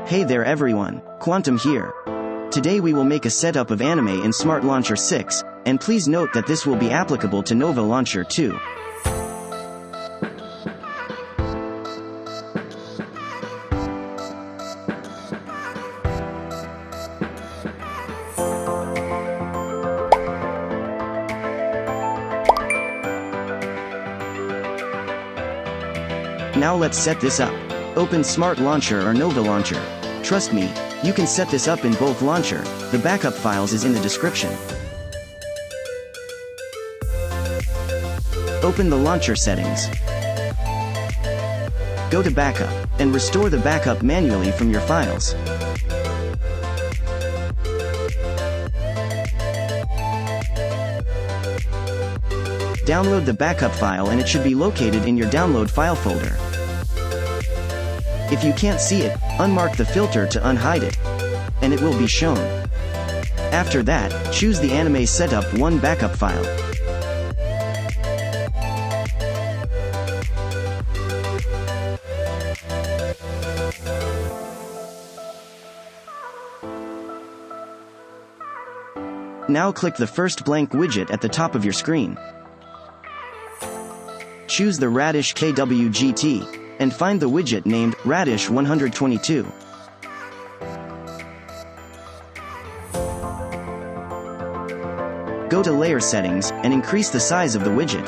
Hey there everyone, Quantum here. Today we will make a setup of anime in Smart Launcher 6, and please note that this will be applicable to Nova Launcher too. Now let's set this up. Open Smart Launcher or Nova Launcher. Trust me, you can set this up in both launcher. The backup files is in the description. Open the launcher settings. Go to backup, and restore the backup manually from your files. Download the backup file and it should be located in your download file folder. If you can't see it, unmark the filter to unhide it, and it will be shown. After that, choose the Anime Setup 1 backup file. Now click the first blank widget at the top of your screen. Choose the Radish KWGT, and find the widget named Radish 122. Go to Layer Settings, and increase the size of the widget.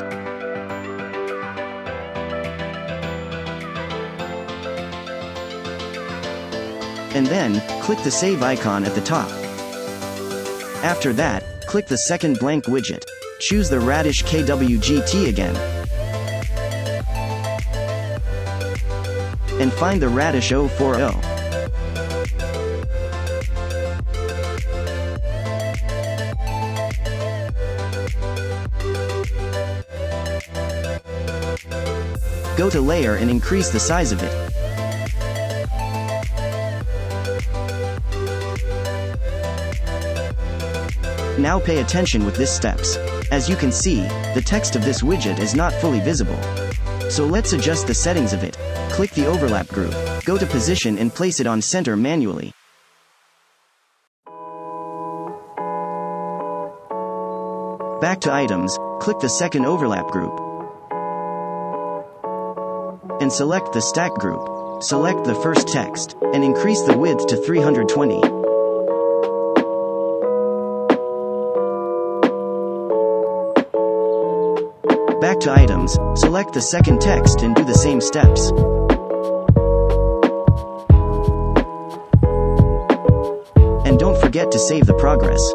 And then, click the Save icon at the top. After that, click the second blank widget. Choose the Radish KWGT again. And find the Radish 040. Go to Layer and increase the size of it. Now pay attention with these steps. As you can see, the text of this widget is not fully visible. So let's adjust the settings of it. Click the overlap group, go to position and place it on center manually. Back to items, click the second overlap group. And select the stack group. Select the first text, and increase the width to 320. Back to items, select the second text and do the same steps. And don't forget to save the progress.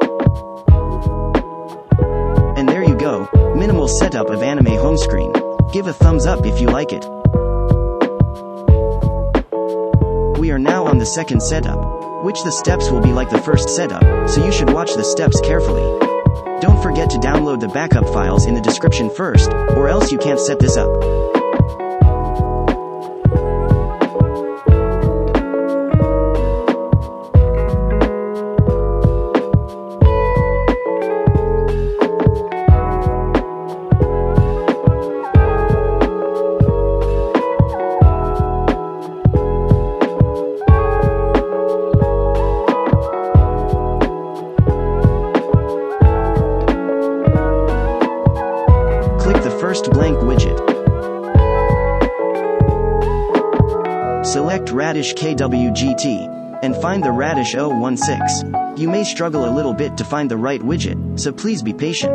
And there you go, minimal setup of anime home screen. Give a thumbs up if you like it. We are now on the second setup, which the steps will be like the first setup, so you should watch the steps carefully. Don't forget to download the backup files in the description first, or else you can't set this up. First blank widget. Select Radish KWGT, and find the Radish 016. You may struggle a little bit to find the right widget, so please be patient.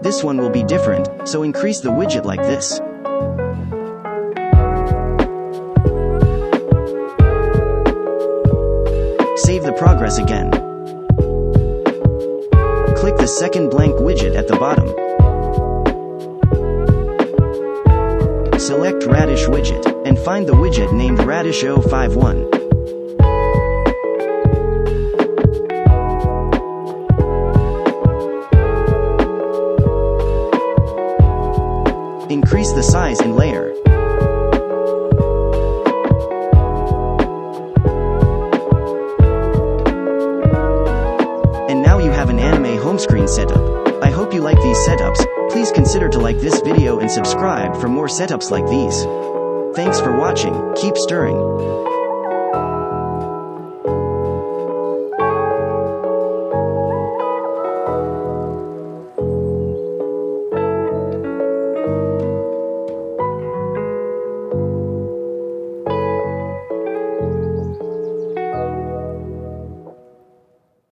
This one will be different, so increase the widget like this. Save the progress again. Click the second blank widget at the bottom. Select Radish widget, and find the widget named Radish 051. Increase the size and layer. Homescreen setup. I hope you like these setups. Please consider to like this video and subscribe for more setups like these. Thanks for watching, keep stirring.